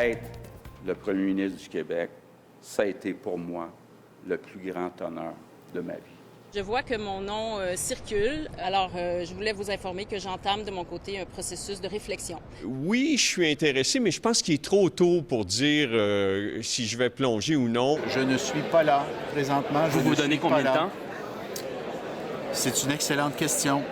Être le premier ministre du Québec, ça a été pour moi le plus grand honneur de ma vie. Je vois que mon nom circule, alors je voulais vous informer que j'entame de mon côté un processus de réflexion. Oui, je suis intéressé, mais je pense qu'il est trop tôt pour dire si je vais plonger ou non. Je ne suis pas là présentement. Vous donnez combien de temps? C'est une excellente question.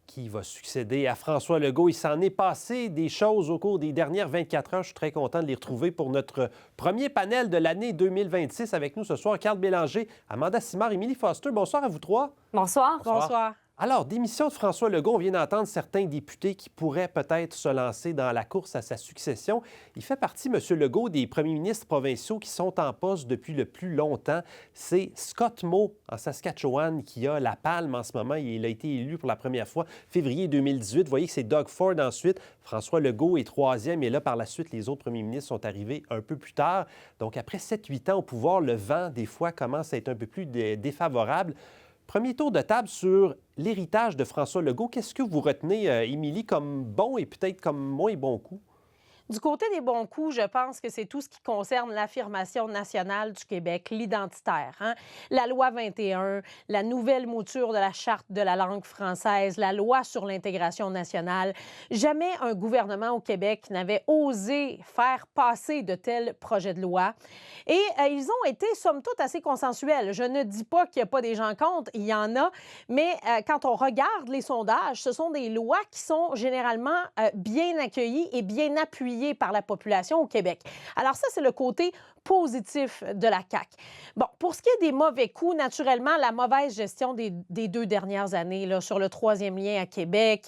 Qui va succéder à François Legault. Il s'en est passé des choses au cours des dernières 24 heures. Je suis très content de les retrouver pour notre premier panel de l'année 2026. Avec nous ce soir, Carl Bélanger, Amanda Simard, Émilie Foster. Bonsoir à vous trois. Bonsoir. Bonsoir. Alors, démission de François Legault, on vient d'entendre certains députés qui pourraient peut-être se lancer dans la course à sa succession. Il fait partie, M. Legault, des premiers ministres provinciaux qui sont en poste depuis le plus longtemps. C'est Scott Moe, en Saskatchewan, qui a la palme en ce moment. Il a été élu pour la première fois février 2018. Vous voyez que c'est Doug Ford ensuite. François Legault est troisième. Et là, par la suite, les autres premiers ministres sont arrivés un peu plus tard. Donc, après 7-8 ans au pouvoir, le vent, des fois, commence à être un peu plus défavorable. Premier tour de table sur l'héritage de François Legault. Qu'est-ce que vous retenez, Émilie, comme bon et peut-être comme moins bon coup? Du côté des bons coups, je pense que c'est tout ce qui concerne l'affirmation nationale du Québec, l'identitaire. La loi 21, la nouvelle mouture de la Charte de la langue française, la loi sur l'intégration nationale. Jamais un gouvernement au Québec n'avait osé faire passer de tels projets de loi. Et ils ont été, somme toute, assez consensuels. Je ne dis pas qu'il n'y a pas des gens contre, il y en a, mais quand on regarde les sondages, ce sont des lois qui sont généralement bien accueillies et bien appuyées par la population au Québec. Alors ça, c'est le côté positif de la CAQ. Bon, pour ce qui est des mauvais coups, naturellement, la mauvaise gestion des 2 dernières années là, sur le 3e lien à Québec,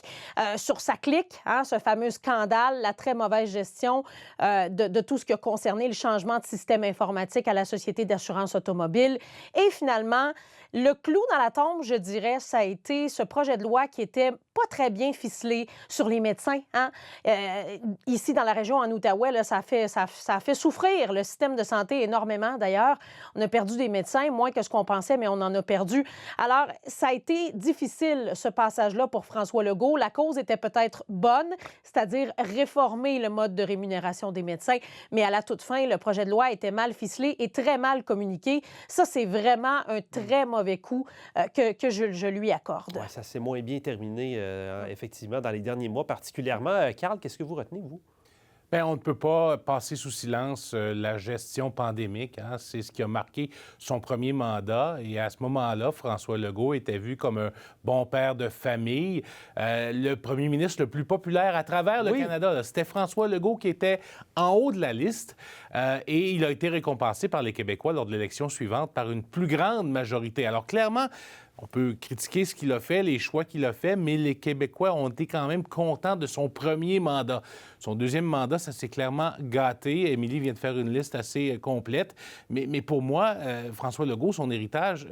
sur sa clique, ce fameux scandale, la très mauvaise gestion de tout ce qui a concerné le changement de système informatique à la Société d'assurance automobile. Et finalement, le clou dans la tombe, je dirais, ça a été ce projet de loi qui était pas très bien ficelé sur les médecins. Ici, dans la région en Outaouais, là, ça a fait souffrir le système de santé énormément, d'ailleurs. On a perdu des médecins, moins que ce qu'on pensait, mais on en a perdu. Alors, ça a été difficile, ce passage-là, pour François Legault. La cause était peut-être bonne, c'est-à-dire réformer le mode de rémunération des médecins, mais à la toute fin, le projet de loi était mal ficelé et très mal communiqué. Ça, c'est vraiment un très mauvais coup que je lui accorde. Ouais, ça s'est moins bien terminé, effectivement, dans les derniers mois, particulièrement. Carl, qu'est-ce que vous retenez, vous? Bien, on ne peut pas passer sous silence la gestion pandémique. C'est ce qui a marqué son premier mandat. Et à ce moment-là, François Legault était vu comme un bon père de famille, le premier ministre le plus populaire à travers le Canada. C'était François Legault qui était en haut de la liste. Et il a été récompensé par les Québécois lors de l'élection suivante par une plus grande majorité. Alors, clairement, on peut critiquer ce qu'il a fait, les choix qu'il a fait, mais les Québécois ont été quand même contents de son premier mandat. Son deuxième mandat, ça s'est clairement gâté. Émilie vient de faire une liste assez complète. Mais pour moi, François Legault, son héritage,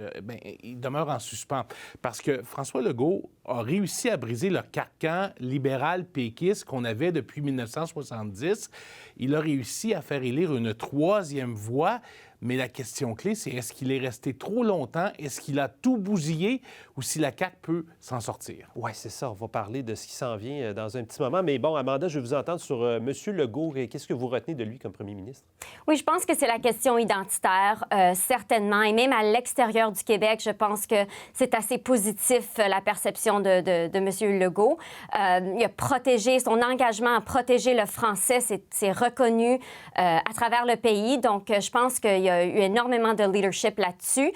il demeure en suspens. Parce que François Legault a réussi à briser le carcan libéral-péquiste qu'on avait depuis 1970. Il a réussi à faire élire une troisième voie. Mais la question clé, c'est est-ce qu'il est resté trop longtemps? Est-ce qu'il a tout bousillé ou si la CAQ peut s'en sortir? Oui, c'est ça. On va parler de ce qui s'en vient dans un petit moment. Mais bon, Amanda, je vais vous entendre sur M. Legault. Qu'est-ce que vous retenez de lui comme premier ministre? Oui, je pense que c'est la question identitaire, certainement. Et même à l'extérieur du Québec, je pense que c'est assez positif, la perception de M. Legault. Il a protégé, son engagement à protéger le français, c'est reconnu à travers le pays. Donc, je pense qu'il y a eu énormément de leadership là-dessus.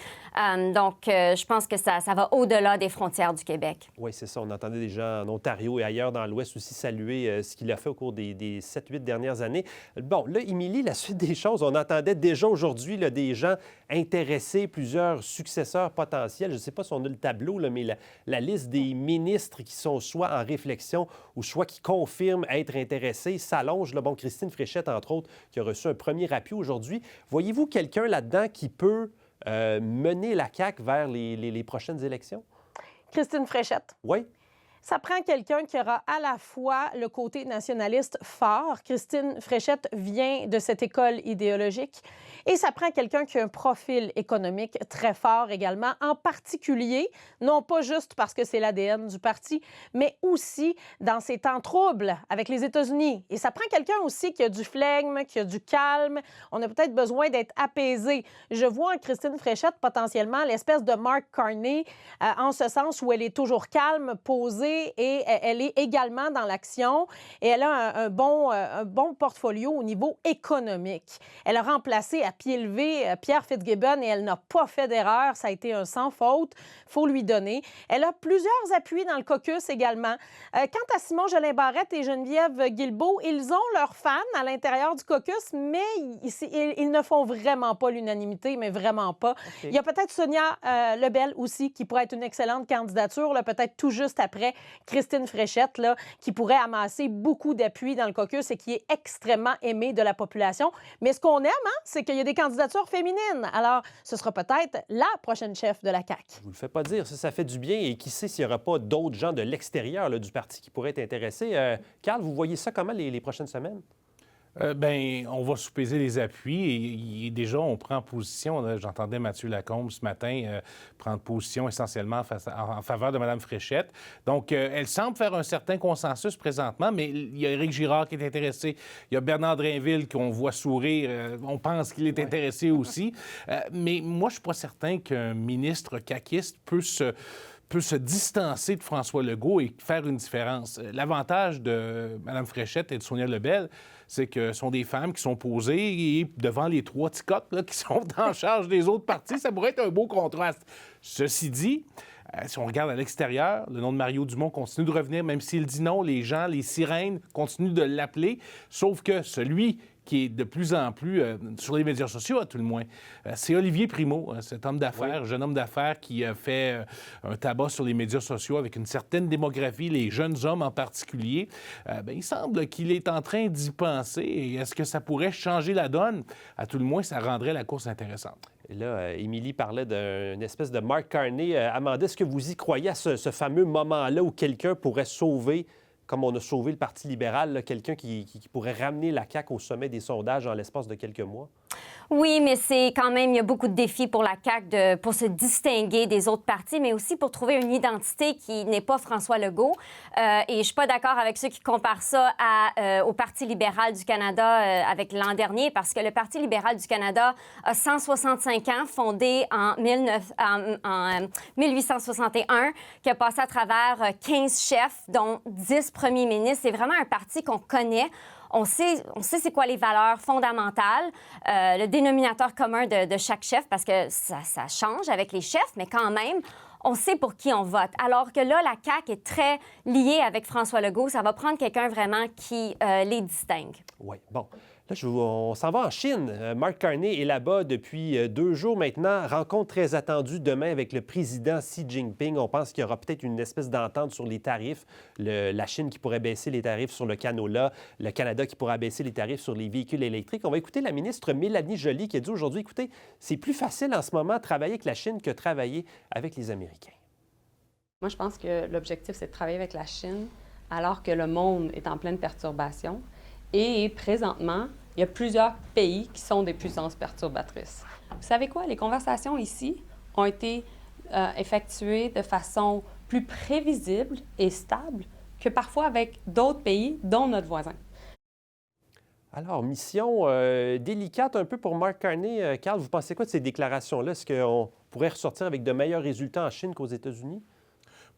Donc, je pense que ça va au-delà des frontières du Québec. Oui, c'est ça. On entendait des gens en Ontario et ailleurs dans l'Ouest aussi saluer ce qu'il a fait au cours des 7-8 dernières années. Bon, là, Émilie, la suite des choses, on entendait déjà aujourd'hui là, des gens intéressés, plusieurs successeurs potentiels. Je ne sais pas si on a le tableau, là, mais la liste des ministres qui sont soit en réflexion ou soit qui confirment être intéressés s'allonge. Bon, Christine Fréchette, entre autres, qui a reçu un premier appui aujourd'hui. Voyez-vous quelqu'un là-dedans qui peut mener la CAQ vers les prochaines élections? Christine Fréchette. Oui. Ça prend quelqu'un qui aura à la fois le côté nationaliste fort. Christine Fréchette vient de cette école idéologique. Et ça prend quelqu'un qui a un profil économique très fort également, en particulier, non pas juste parce que c'est l'ADN du parti, mais aussi dans ces temps troubles avec les États-Unis. Et ça prend quelqu'un aussi qui a du flegme, qui a du calme. On a peut-être besoin d'être apaisé. Je vois en Christine Fréchette potentiellement l'espèce de Mark Carney, en ce sens où elle est toujours calme, posée, et elle est également dans l'action et elle a un bon portfolio au niveau économique. Elle a remplacé à pied levé Pierre Fitzgibbon et elle n'a pas fait d'erreur. Ça a été un sans faute. Il faut lui donner. Elle a plusieurs appuis dans le caucus également. Quant à Simon Jolin-Barrette et Geneviève Guilbeault, ils ont leurs fans à l'intérieur du caucus, mais ils ne font vraiment pas l'unanimité, mais vraiment pas. Okay. Il y a peut-être Sonia Lebel aussi qui pourrait être une excellente candidature, là, peut-être tout juste après Christine Fréchette, là, qui pourrait amasser beaucoup d'appui dans le caucus et qui est extrêmement aimée de la population. Mais ce qu'on aime, c'est qu'il y a des candidatures féminines. Alors, ce sera peut-être la prochaine chef de la CAQ. Je vous le fais pas dire, ça fait du bien. Et qui sait s'il n'y aura pas d'autres gens de l'extérieur du parti qui pourraient être intéressés. Carl, vous voyez ça comment les prochaines semaines? On va sous-peser les appuis et déjà, on prend position. J'entendais Mathieu Lacombe ce matin prendre position essentiellement en faveur de Mme Fréchette. Donc, elle semble faire un certain consensus présentement, mais il y a Éric Girard qui est intéressé. Il y a Bernard Drainville qu'on voit sourire. On pense qu'il est intéressé aussi. Mais moi, je ne suis pas certain qu'un ministre caquiste peut se distancer de François Legault et faire une différence. L'avantage de Mme Fréchette et de Sonia Lebel, c'est que ce sont des femmes qui sont posées et devant les trois ticottes là, qui sont en charge des autres partis. Ça pourrait être un beau contraste. Ceci dit, si on regarde à l'extérieur, le nom de Mario Dumont continue de revenir, même s'il dit non, les gens, les sirènes continuent de l'appeler, sauf que celui qui est de plus en plus sur les médias sociaux, à tout le moins. C'est Olivier Primo, cet homme d'affaires, jeune homme d'affaires qui a fait un tabac sur les médias sociaux avec une certaine démographie, les jeunes hommes en particulier. Il semble qu'il est en train d'y penser. Et est-ce que ça pourrait changer la donne? À tout le moins, ça rendrait la course intéressante. Et là, Émilie parlait d'une espèce de Mark Carney. Amanda, est-ce que vous y croyez à ce fameux moment-là où quelqu'un pourrait sauver, comme on a sauvé le Parti libéral, quelqu'un qui pourrait ramener la CAQ au sommet des sondages en l'espace de quelques mois? Oui, mais c'est quand même, il y a beaucoup de défis pour la CAQ pour se distinguer des autres partis, mais aussi pour trouver une identité qui n'est pas François Legault. Et je ne suis pas d'accord avec ceux qui comparent ça au Parti libéral du Canada avec l'an dernier, parce que le Parti libéral du Canada a 165 ans, fondé en 1861, qui a passé à travers 15 chefs, dont 10 premiers ministres. C'est vraiment un parti qu'on connaît. On sait c'est quoi les valeurs fondamentales, le dénominateur commun de chaque chef, parce que ça change avec les chefs, mais quand même, on sait pour qui on vote. Alors que là, la CAQ est très liée avec François Legault. Ça va prendre quelqu'un vraiment qui les distingue. Oui, bon. Là, on s'en va en Chine. Mark Carney est là-bas depuis 2 jours maintenant. Rencontre très attendue demain avec le président Xi Jinping. On pense qu'il y aura peut-être une espèce d'entente sur les tarifs. La Chine qui pourrait baisser les tarifs sur le canola, le Canada qui pourra baisser les tarifs sur les véhicules électriques. On va écouter la ministre Mélanie Joly qui a dit aujourd'hui, écoutez, c'est plus facile en ce moment de travailler avec la Chine que de travailler avec les Américains. Moi, je pense que l'objectif, c'est de travailler avec la Chine alors que le monde est en pleine perturbation. Et présentement, il y a plusieurs pays qui sont des puissances perturbatrices. Vous savez quoi? Les conversations ici ont été effectuées de façon plus prévisible et stable que parfois avec d'autres pays, dont notre voisin. Alors, mission délicate un peu pour Mark Carney. Carl, vous pensez quoi de ces déclarations-là? Est-ce qu'on pourrait ressortir avec de meilleurs résultats en Chine qu'aux États-Unis?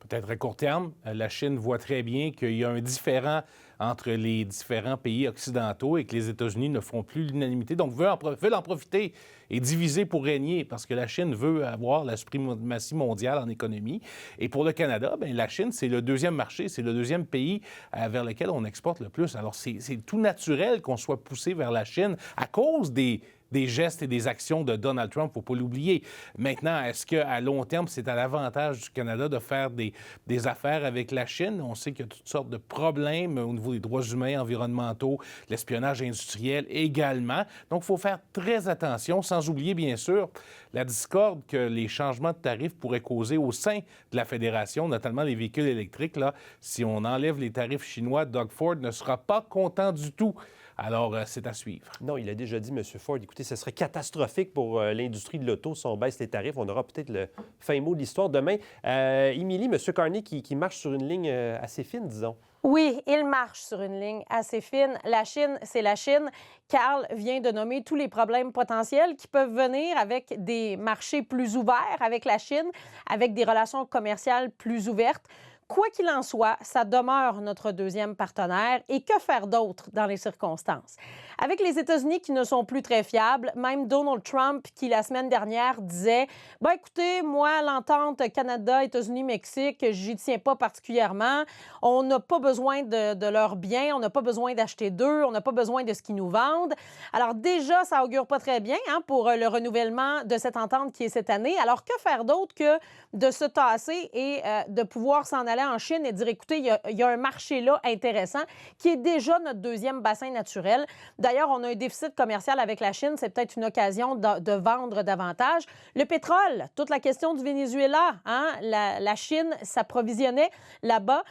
Peut-être à court terme. La Chine voit très bien qu'il y a un différend entre les différents pays occidentaux et que les États-Unis ne font plus l'unanimité. Donc, veulent en profiter et diviser pour régner parce que la Chine veut avoir la suprématie mondiale en économie. Et pour le Canada, bien, la Chine, c'est le deuxième marché, c'est le deuxième pays vers lequel on exporte le plus. Alors, c'est tout naturel qu'on soit poussé vers la Chine à cause des des gestes et des actions de Donald Trump, il ne faut pas l'oublier. Maintenant, est-ce qu'à long terme, c'est à l'avantage du Canada de faire des affaires avec la Chine? On sait qu'il y a toutes sortes de problèmes au niveau des droits humains, environnementaux, l'espionnage industriel également. Donc, il faut faire très attention, sans oublier, bien sûr, la discorde que les changements de tarifs pourraient causer au sein de la Fédération, notamment les véhicules électriques. Là, si on enlève les tarifs chinois, Doug Ford ne sera pas content du tout. Alors, c'est à suivre. Non, il a déjà dit, M. Ford, écoutez, ce serait catastrophique pour l'industrie de l'auto si on baisse les tarifs. On aura peut-être le fin mot de l'histoire demain. Émilie, M. Carney qui marche sur une ligne assez fine, disons. Oui, il marche sur une ligne assez fine. La Chine, c'est la Chine. Carl vient de nommer tous les problèmes potentiels qui peuvent venir avec des marchés plus ouverts avec la Chine, avec des relations commerciales plus ouvertes. Quoi qu'il en soit, ça demeure notre deuxième partenaire. Et que faire d'autre dans les circonstances? Avec les États-Unis qui ne sont plus très fiables, même Donald Trump qui, la semaine dernière, disait « Ben écoutez, moi, l'entente Canada, États-Unis, Mexique, j'y tiens pas particulièrement. On n'a pas besoin de leurs biens, on n'a pas besoin d'acheter d'eux, on n'a pas besoin de ce qu'ils nous vendent. » Alors déjà, ça augure pas très bien pour le renouvellement de cette entente qui est cette année. Alors que faire d'autre que de se tasser et de pouvoir s'en aller en Chine et dire, écoutez, il y a un marché là intéressant qui est déjà notre deuxième bassin naturel. D'ailleurs, on a un déficit commercial avec la Chine. C'est peut-être une occasion de vendre davantage. Le pétrole, toute la question du Venezuela, hein? La Chine s'approvisionnait là-bas.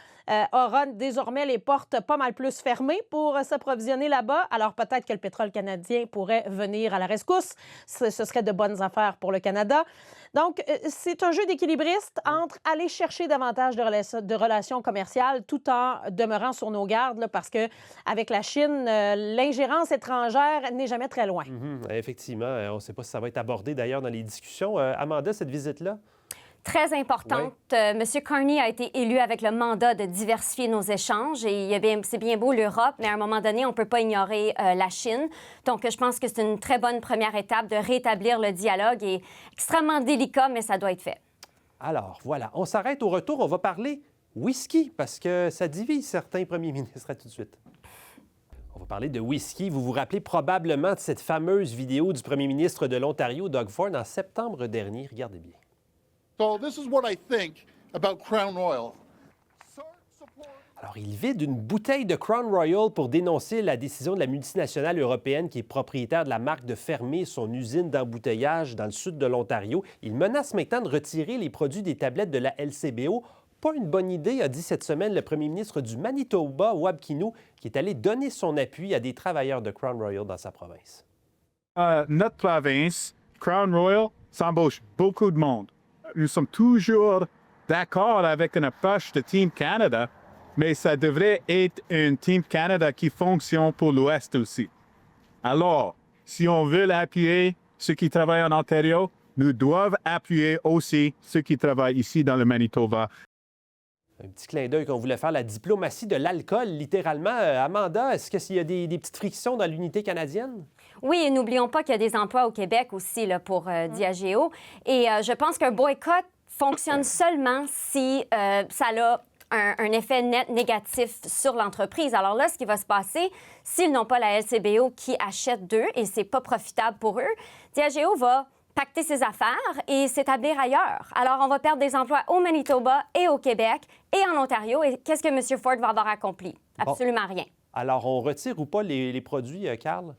Aura désormais les portes pas mal plus fermées pour s'approvisionner là-bas. Alors peut-être que le pétrole canadien pourrait venir à la rescousse. Ce serait de bonnes affaires pour le Canada. Donc, c'est un jeu d'équilibriste entre aller chercher davantage de relations commerciales tout en demeurant sur nos gardes, là, parce que avec la Chine, l'ingérence étrangère n'est jamais très loin. Effectivement, on ne sait pas si ça va être abordé d'ailleurs dans les discussions. Amanda, cette visite-là? Très importante. Oui. M. Carney a été élu avec le mandat de diversifier nos échanges et c'est bien beau l'Europe, mais à un moment donné, on ne peut pas ignorer la Chine. Donc, je pense que c'est une très bonne première étape de rétablir le dialogue et extrêmement délicat, mais ça doit être fait. Alors, voilà. On s'arrête au retour. On va parler whisky parce que ça divise certains premiers ministres. À tout de suite. On va parler de whisky. Vous vous rappelez probablement de cette fameuse vidéo du premier ministre de l'Ontario, Doug Ford, en septembre dernier. Regardez bien. So this is what I think about Crown Royal. Alors, il vide une bouteille de Crown Royal pour dénoncer la décision de la multinationale européenne qui est propriétaire de la marque de fermer son usine d'embouteillage dans le sud de l'Ontario. Il menace maintenant de retirer les produits des tablettes de la LCBO. Pas une bonne idée, a dit cette semaine le premier ministre du Manitoba, Wab Kinew, qui est allé donner son appui à des travailleurs de Crown Royal dans sa province. Notre province, Crown Royal, s'embauche beaucoup de monde. Nous sommes toujours d'accord avec une approche de Team Canada, mais ça devrait être une Team Canada qui fonctionne pour l'Ouest aussi. Alors, si on veut appuyer ceux qui travaillent en Ontario, nous devons appuyer aussi ceux qui travaillent ici dans le Manitoba. Un petit clin d'œil qu'on voulait faire, la diplomatie de l'alcool, littéralement. Amanda, est-ce qu'il y a des petites frictions dans l'unité canadienne? Oui, et n'oublions pas qu'il y a des emplois au Québec aussi là, pour Diageo. Et je pense qu'un boycott fonctionne seulement si ça a un effet net négatif sur l'entreprise. Alors là, ce qui va se passer, s'ils n'ont pas la LCBO qui achète d'eux et c'est pas profitable pour eux, Diageo va pacter ses affaires et s'établir ailleurs. Alors, on va perdre des emplois au Manitoba et au Québec et en Ontario. Et qu'est-ce que M. Ford va avoir accompli? Absolument rien. Alors, on retire ou pas les produits, Carl?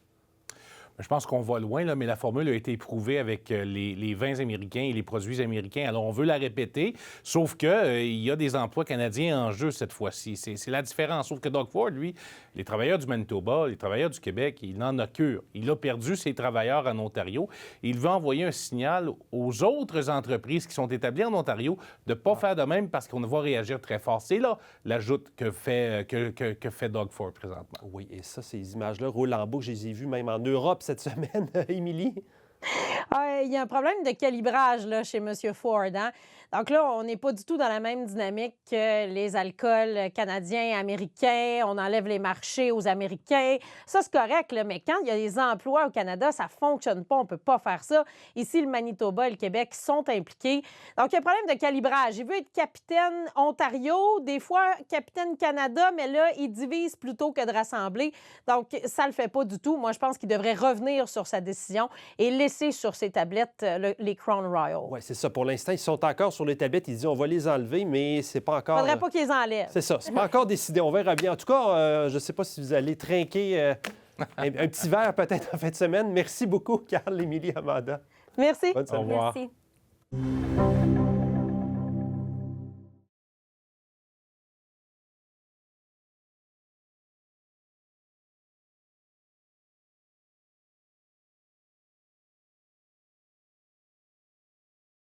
Je pense qu'on va loin, là, mais la formule a été éprouvée avec les vins américains et les produits américains. Alors, on veut la répéter, sauf qu'il y a des emplois canadiens en jeu cette fois-ci. C'est la différence. Sauf que Doug Ford, lui, les travailleurs du Manitoba, les travailleurs du Québec, il en a cure. Il a perdu ses travailleurs en Ontario. Il veut envoyer un signal aux autres entreprises qui sont établies en Ontario de ne pas faire de même parce qu'on va réagir très fort. C'est là l'ajout que fait Doug Ford présentement. Oui, et ça, ces images-là roulent en boucle. Je les ai vues même en Europe cette semaine, Émilie. Il y a un problème de calibrage là, chez M. Ford. Hein? Donc là, on n'est pas du tout dans la même dynamique que les alcools canadiens, américains. On enlève les marchés aux Américains. Ça, c'est correct, là, mais quand il y a des emplois au Canada, ça ne fonctionne pas. On ne peut pas faire ça. Ici, le Manitoba et le Québec sont impliqués. Donc, il y a un problème de calibrage. Il veut être capitaine Ontario, des fois capitaine Canada, mais là, il divise plutôt que de rassembler. Donc, ça ne le fait pas du tout. Moi, je pense qu'il devrait revenir sur sa décision et laisser sur ses tablettes les Crown Royal. Oui, c'est ça. Pour l'instant, ils sont encore sur les tablettes. Ils disent on va les enlever, mais c'est pas encore... Il ne faudrait pas qu'ils les enlèvent. C'est ça. C'est pas encore décidé. On verra bien. En tout cas, je ne sais pas si vous allez trinquer un petit verre peut-être en fin de semaine. Merci beaucoup, Carl, Émilie, Amanda. Merci. Bonne semaine. Au revoir. Merci.